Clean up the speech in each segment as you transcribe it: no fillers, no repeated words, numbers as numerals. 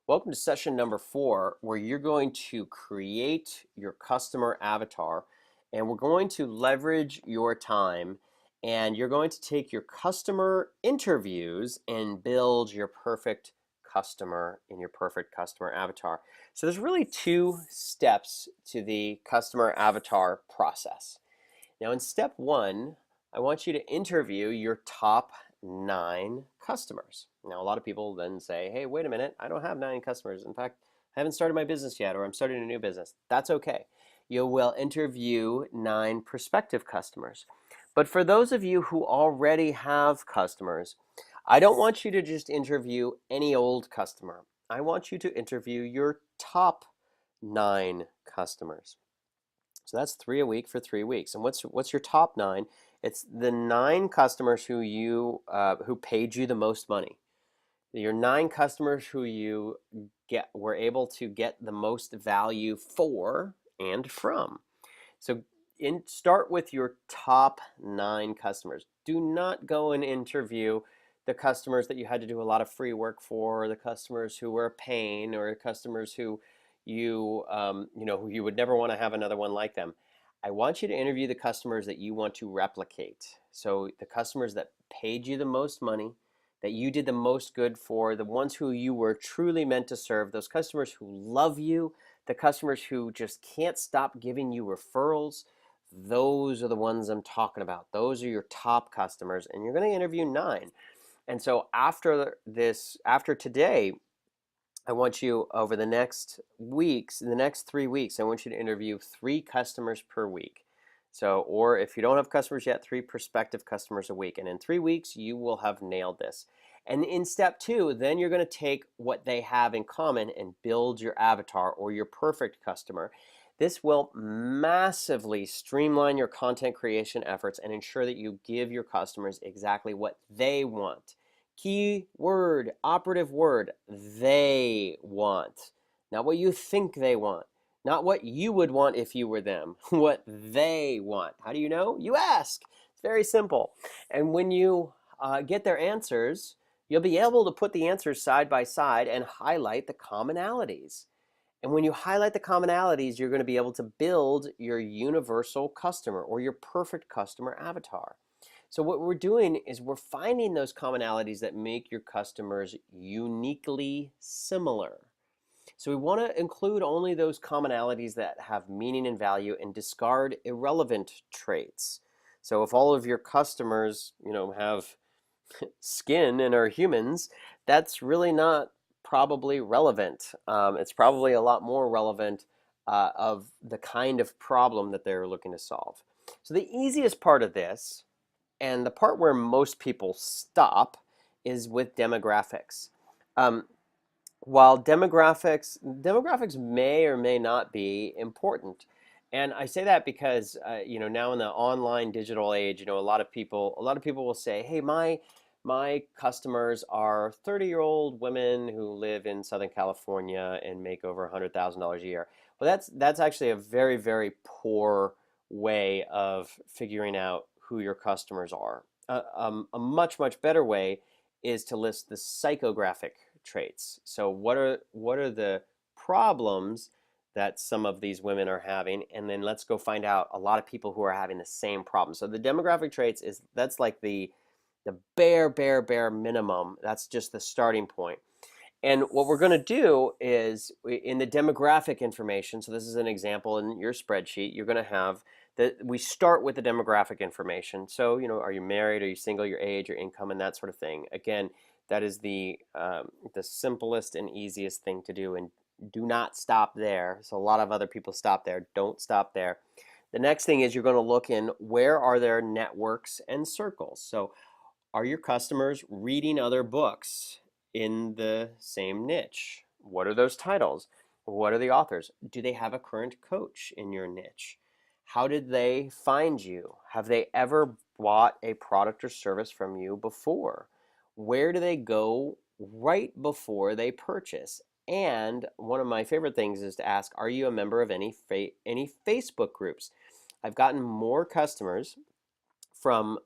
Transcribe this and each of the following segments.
Welcome to session number 4, where you're going to create your customer avatar, and we're going to leverage your time, and you're going to take your customer interviews and build your perfect customer in your perfect customer avatar. So there's really 2 steps to the customer avatar process. Now, in step 1, I want you to interview your top 9 customers. Now, a lot of people then say, hey, wait a minute, I don't have 9 customers. In fact, I haven't started my business yet, or I'm starting a new business. That's okay. You will interview 9 prospective customers. But for those of you who already have customers, I don't want you to just interview any old customer. I want you to interview your top 9 customers. So that's 3 a week for 3 weeks. And what's your top 9? It's the 9 customers who paid you the most money. Your 9 customers who you were able to get the most value for and from. So start with your top 9 customers. Do not go and interview the customers that you had to do a lot of free work for, or the customers who were a pain, or the customers who who you would never want to have another one like them. I want you to interview the customers that you want to replicate. So the customers that paid you the most money, that you did the most good for, the ones who you were truly meant to serve, those customers who love you, the customers who just can't stop giving you referrals. Those are the ones I'm talking about. Those are your top customers, and you're going to interview 9. And so after today, I want you over the next weeks, in the next 3 weeks, I want you to interview 3 customers per week. So, or if you don't have customers yet, 3 prospective customers a week. And in 3 weeks, you will have nailed this. And in step 2, then you're going to take what they have in common and build your avatar or your perfect customer. This will massively streamline your content creation efforts and ensure that you give your customers exactly what they want. Key word, operative word, they want. Not what you think they want. Not what you would want if you were them. What they want. How do you know? You ask. It's very simple. And when you get their answers, you'll be able to put the answers side by side and highlight the commonalities. And when you highlight the commonalities, you're going to be able to build your universal customer or your perfect customer avatar. So what we're doing is we're finding those commonalities that make your customers uniquely similar. So we want to include only those commonalities that have meaning and value and discard irrelevant traits. So if all of your customers, have skin and are humans, that's really not probably relevant. It's probably a lot more relevant of the kind of problem that they're looking to solve. So the easiest part of this, and the part where most people stop, is with demographics. Um, while demographics may or may not be important, and I say that because now in the online digital age, a lot of people will say, hey, my customers are 30-year-old women who live in Southern California and make over $100,000 a year. Well, that's actually a very, very poor way of figuring out who your customers are. A much, much better way is to list the psychographic traits. So what are the problems that some of these women are having, and then let's go find out a lot of people who are having the same problem. So the demographic traits that's like the bare minimum. That's just the starting point. And what we're going to do is in the demographic information, so this is an example in your spreadsheet, you're going to have we start with the demographic information. So, are you married, are you single, your age, your income, and that sort of thing. Again, that is the simplest and easiest thing to do, and do not stop there. So a lot of other people stop there. Don't stop there. The next thing is you're going to look in where are their networks and circles. So are your customers reading other books in the same niche? What are those titles? What are the authors? Do they have a current coach in your niche? How did they find you? Have they ever bought a product or service from you before? Where do they go right before they purchase? And one of my favorite things is to ask, are you a member of any Facebook groups? I've gotten more customers from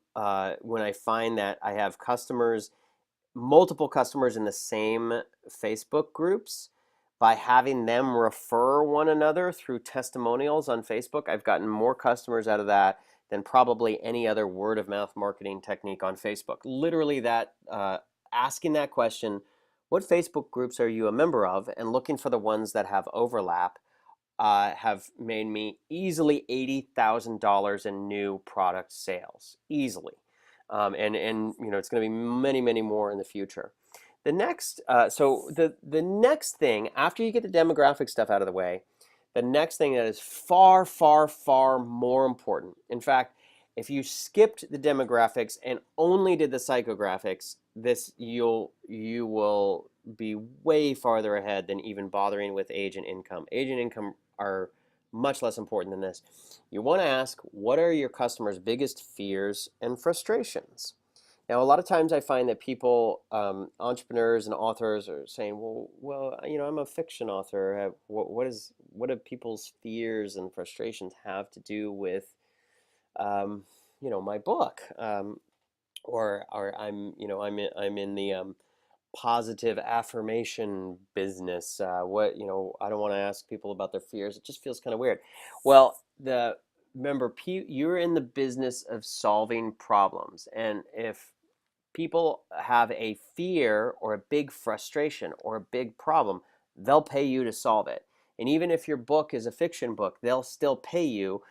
when I find that I have customers multiple customers in the same Facebook groups by having them refer one another through testimonials on Facebook. I've gotten more customers out of that than probably any other word of mouth marketing technique on Facebook. Literally, that asking that question, what Facebook groups are you a member of, and looking for the ones that have overlap, have made me easily $80,000 in new product sales, easily. And it's going to be many, many more in the future. The next, the next thing after you get the demographic stuff out of the way, the next thing that is far, far, far more important. In fact, if you skipped the demographics and only did the psychographics, you will be way farther ahead than even bothering with age and income. Age and income are much less important than this. You want to ask, what are your customers' biggest fears and frustrations? Now, a lot of times I find that people, entrepreneurs and authors, are saying, well, I'm a fiction author. What do people's fears and frustrations have to do with, my book? Or I'm in the positive affirmation business. I don't want to ask people about their fears. It just feels kind of weird. Well, remember, you're in the business of solving problems, and if people have a fear or a big frustration or a big problem, they'll pay you to solve it. And even if your book is a fiction book, they'll still pay you.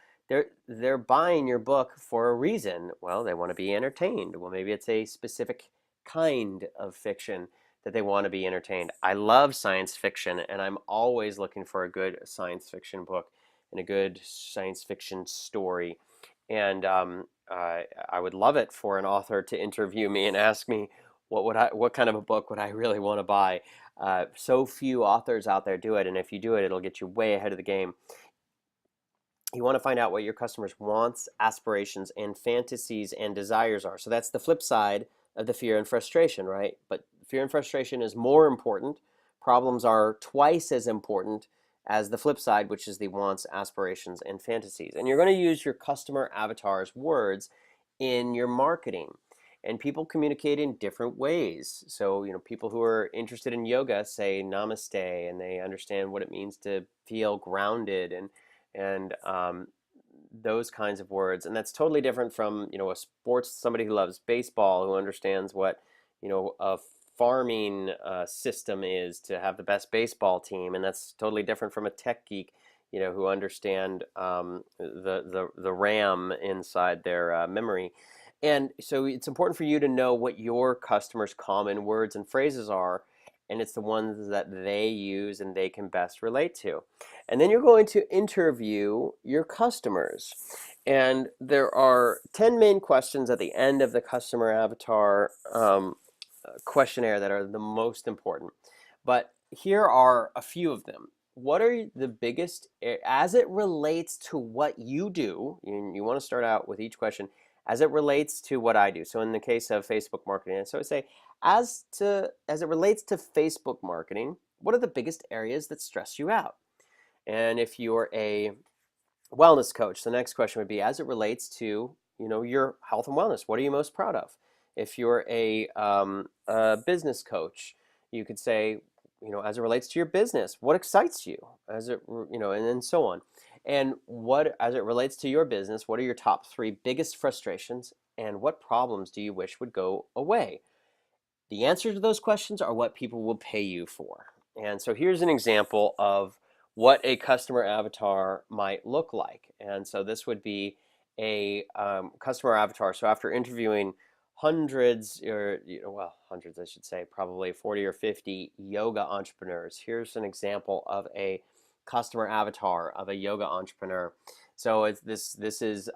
They're buying your book for a reason. Well, they want to be entertained. Well, maybe it's a specific kind of fiction that they want to be entertained. I love science fiction, and I'm always looking for a good science fiction book and a good science fiction story. And I would love it for an author to interview me and ask me what kind of a book would I really want to buy. So few authors out there do it, and if you do it, it'll get you way ahead of the game. You want to find out what your customers' wants, aspirations, and fantasies and desires are. So that's the flip side of the fear and frustration, right? But fear and frustration is more important. Problems are twice as important as the flip side, which is the wants, aspirations, and fantasies. And you're going to use your customer avatar's words in your marketing. And people communicate in different ways. So, people who are interested in yoga say namaste, and they understand what it means to feel grounded and those kinds of words. And that's totally different from somebody who loves baseball, who understands what a farming system is to have the best baseball team. And that's totally different from a tech geek who understand the RAM inside their memory. And so it's important for you to know what your customers' common words and phrases are, and it's the ones that they use and they can best relate to. And then you're going to interview your customers. And there are 10 main questions at the end of the customer avatar questionnaire that are the most important. But here are a few of them. What are the biggest, as it relates to what you do, you want to start out with each question, as it relates to what I do. So in the case of Facebook marketing, so I say, as it relates to Facebook marketing, what are the biggest areas that stress you out? And if you're a wellness coach, the next question would be, as it relates to your health and wellness, what are you most proud of? If you're a business coach, you could say, as it relates to your business, what excites you? And then so on. And as it relates to your business, what are your top 3 biggest frustrations, and what problems do you wish would go away? The answer to those questions are what people will pay you for. And so here's an example of what a customer avatar might look like. And so this would be a customer avatar. So after interviewing hundreds, or hundreds, I should say, probably 40 or 50 yoga entrepreneurs, here's an example of a customer avatar of a yoga entrepreneur. So this is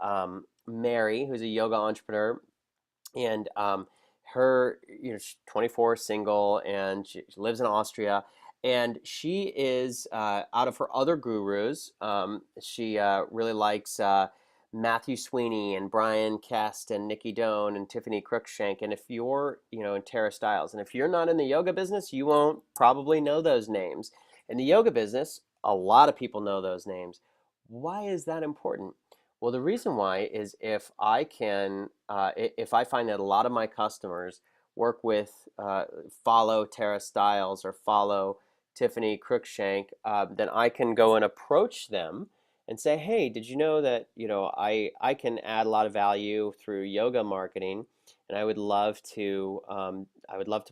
Mary, who's a yoga entrepreneur, and her, she's 24, single, and she lives in Austria. And she is, out of her other gurus, she really likes Matthew Sweeney and Brian Kest and Nikki Doan and Tiffany Cruikshank. And if you're, in Tara Stiles, and if you're not in the yoga business, you won't probably know those names. In the yoga business, a lot of people know those names. Why is that important? Well, the reason why is if I find that a lot of my customers work with, follow Tara Stiles or follow Tiffany Cruikshank, then I can go and approach them and say, hey, did you know that, I can add a lot of value through yoga marketing, and I would love to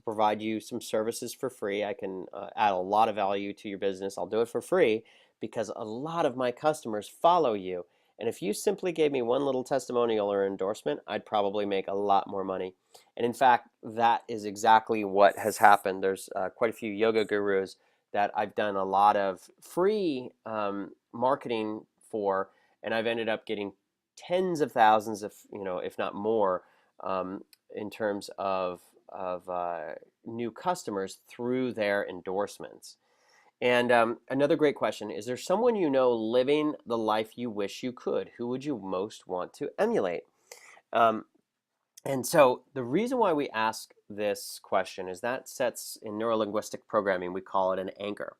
provide you some services for free. I can add a lot of value to your business. I'll do it for free because a lot of my customers follow you. And if you simply gave me one little testimonial or endorsement, I'd probably make a lot more money. And in fact, that is exactly what has happened. There's quite a few yoga gurus that I've done a lot of free marketing for, and I've ended up getting tens of thousands of, if not more, in terms of new customers through their endorsements. And another great question, is there someone you know living the life you wish you could? Who would you most want to emulate? Um, and so the reason why we ask this question is that sets in neurolinguistic programming, we call it an anchor.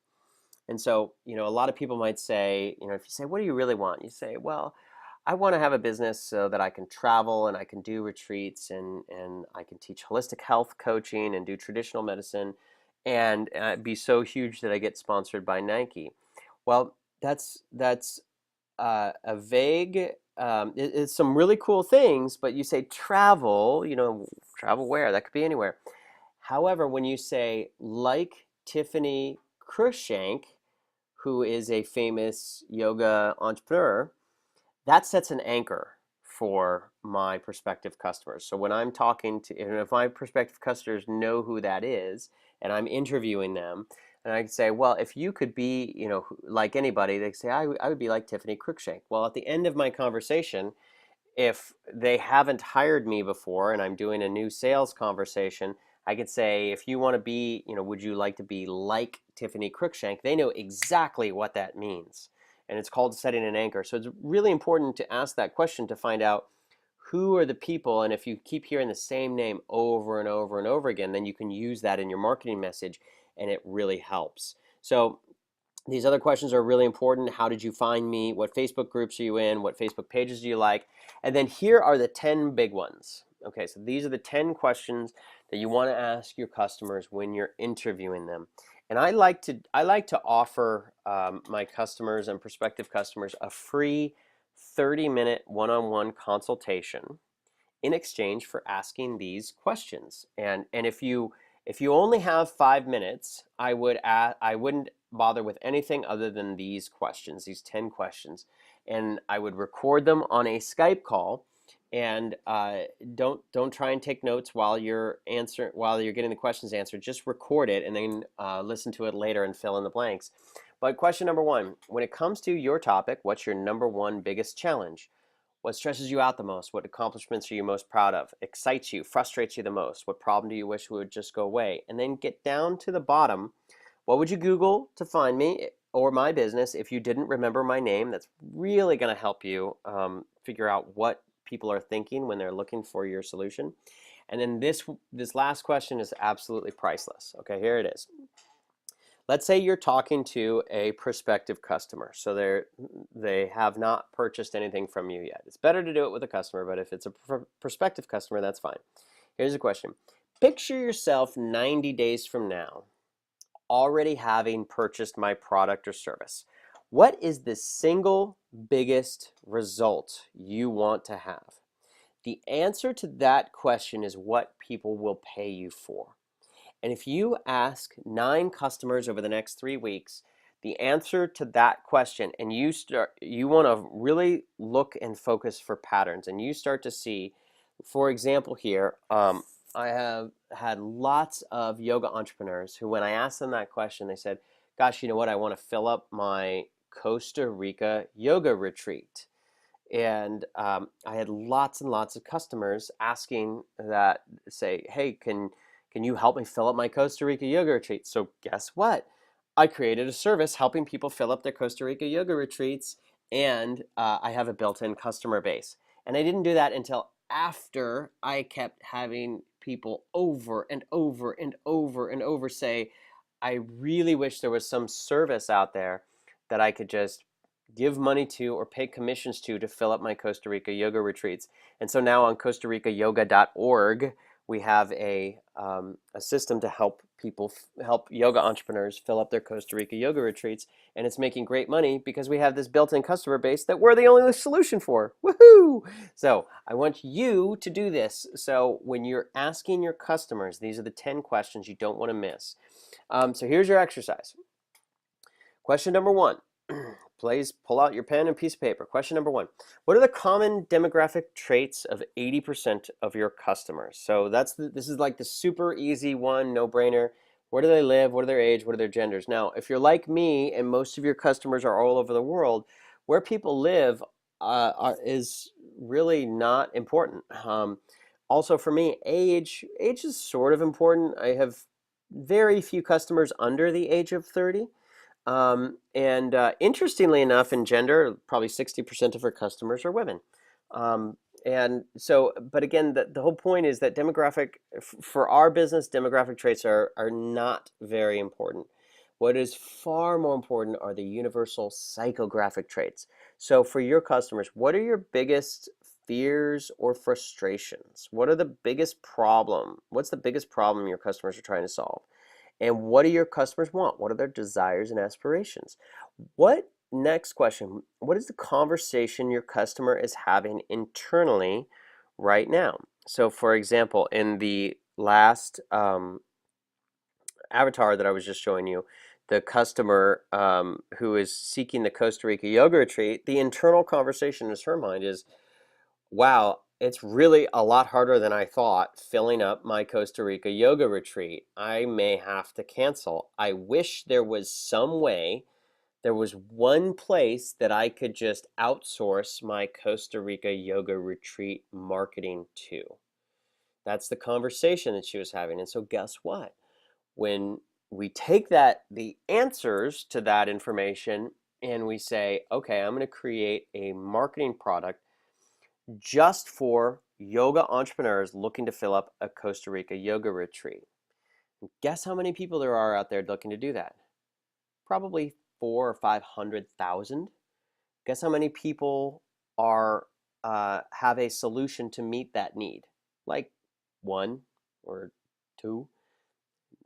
And so, a lot of people might say, if you say, what do you really want? You say, well, I want to have a business so that I can travel and I can do retreats and I can teach holistic health coaching and do traditional medicine and be so huge that I get sponsored by Nike. Well, that's a vague. It's some really cool things, but you say travel. Travel where? That could be anywhere. However, when you say like Tiffany Cruikshank, who is a famous yoga entrepreneur, that sets an anchor for my prospective customers. So when I'm talking to, and if my prospective customers know who that is, and I'm interviewing them, and I can say, well, if you could be, like anybody, they say, I would be like Tiffany Cruikshank. Well, at the end of my conversation, if they haven't hired me before and I'm doing a new sales conversation, I could say, if you want to be, would you like to be like Tiffany Cruikshank? They know exactly what that means. And it's called setting an anchor. So it's really important to ask that question to find out who are the people. And if you keep hearing the same name over and over and over again, then you can use that in your marketing message and it really helps. So these other questions are really important. How did you find me? What Facebook groups are you in? What Facebook pages do you like? And then here are the 10 big ones. Okay, so these are the 10 questions that you want to ask your customers when you're interviewing them. And I like to offer my customers and prospective customers a free 30-minute one-on-one consultation in exchange for asking these questions. And if you only have 5 minutes, I wouldn't bother with anything other than these questions, these 10 questions, and I would record them on a Skype call. And don't try and take notes while you're getting the questions answered. Just record it and then listen to it later and fill in the blanks. But question number one: when it comes to your topic, what's your number one biggest challenge? What stresses you out the most? What accomplishments are you most proud of? Excites you, frustrates you the most? What problem do you wish would just go away? And then get down to the bottom. What would you Google to find me or my business if you didn't remember my name? That's really going to help you figure out what people are thinking when they're looking for your solution. And then this last question is absolutely priceless. Okay, here it is. Let's say you're talking to a prospective customer, so they have not purchased anything from you yet. It's better to do it with a customer, but if it's a prospective customer, that's fine. Here's a question. Picture yourself 90 days from now already having purchased my product or service. What is the single biggest result you want to have? The answer to that question is what people will pay you for. And if you ask 9 customers over the next 3 weeks, the answer to that question, and you want to really look and focus for patterns, and you start to see, for example here, I have had lots of yoga entrepreneurs who, when I asked them that question, they said, gosh, you know what, I want to fill up my Costa Rica yoga retreat. And I had lots and lots of customers asking that, say, hey, can you help me fill up my Costa Rica yoga retreat? So guess what? I created a service helping people fill up their Costa Rica yoga retreats, and I have a built-in customer base. And I didn't do that until after I kept having people over and over and over and over say, I really wish there was some service out there that I could just give money to or pay commissions to fill up my Costa Rica yoga retreats. And so now on CostaRicaYoga.org, we have a system to help people, help yoga entrepreneurs fill up their Costa Rica yoga retreats, and it's making great money because we have this built-in customer base that we're the only solution for. Woohoo! So I want you to do this. So when you're asking your customers, these are the 10 questions you don't want to miss. So here's your exercise. Question number 1. Please pull out your pen and piece of paper. Question number 1. What are the common demographic traits of 80% of your customers? So this is like the super easy one, no-brainer. Where do they live? What are their age? What are their genders? Now, if you're like me and most of your customers are all over the world, where people live is really not important. Also for me, age is sort of important. I have very few customers under the age of 30. Interestingly enough, in gender, probably 60% of our customers are women. And so, but again, the whole point is that for our business, demographic traits are not very important. What is far more important are the universal psychographic traits. So for your customers, what are your biggest fears or frustrations? What's the biggest problem your customers are trying to solve? And what do your customers want? What are their desires and aspirations? Next question, what is the conversation your customer is having internally right now? So for example, in the last avatar that I was just showing you, the customer who is seeking the Costa Rica yoga retreat, the internal conversation in her mind is, wow, it's really a lot harder than I thought filling up my Costa Rica yoga retreat. I may have to cancel. I wish there was one place that I could just outsource my Costa Rica yoga retreat marketing to. That's the conversation that she was having. And so guess what? When we take the answers to that information and we say, okay, I'm going to create a marketing product just for yoga entrepreneurs looking to fill up a Costa Rica yoga retreat. Guess how many people there are out there looking to do that? Probably 400,000 or 500,000. Guess how many people have a solution to meet that need? Like 1 or 2.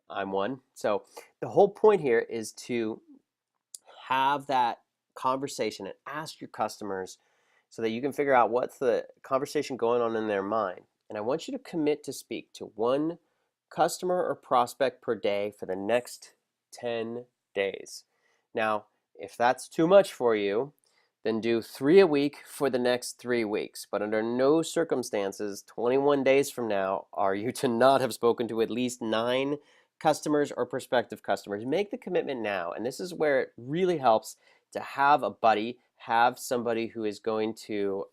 I'm 1. So the whole point here is to have that conversation and ask your customers so that you can figure out what's the conversation going on in their mind. And I want you to commit to speak to 1 customer or prospect per day for the next 10 days. Now, if that's too much for you, then do 3 a week for the next 3 weeks. But under no circumstances, 21 days from now, are you to not have spoken to at least 9 customers or prospective customers. Make the commitment now. And this is where it really helps to have a buddy, have somebody who is going to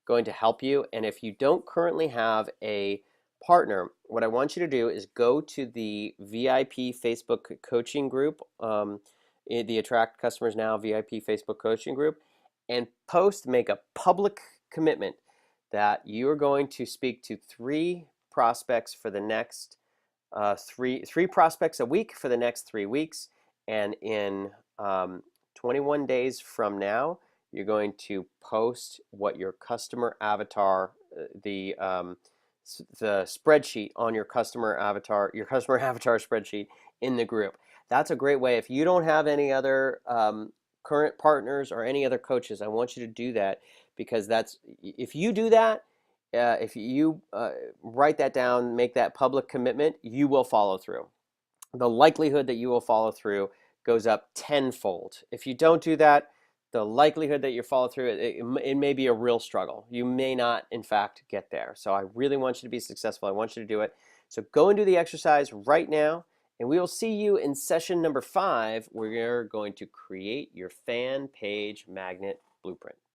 help you. And if you don't currently have a partner, what I want you to do is go to the VIP Facebook coaching group, the Attract Customers Now VIP Facebook coaching group, and make a public commitment that you are going to speak to 3 prospects for the next three prospects a week for the next 3 weeks, and in 21 days from now, you're going to post what your customer avatar, the spreadsheet on your customer avatar spreadsheet in the group. That's a great way. If you don't have any other current partners or any other coaches, I want you to do that, because if you do that, if you write that down, make that public commitment, you will follow through. The likelihood that you will follow through goes up tenfold. If you don't do that, the likelihood that you follow through, it may be a real struggle. You may not, in fact, get there. So I really want you to be successful. I want you to do it. So go and do the exercise right now, and we will see you in session number 5, where you're going to create your fan page magnet blueprint.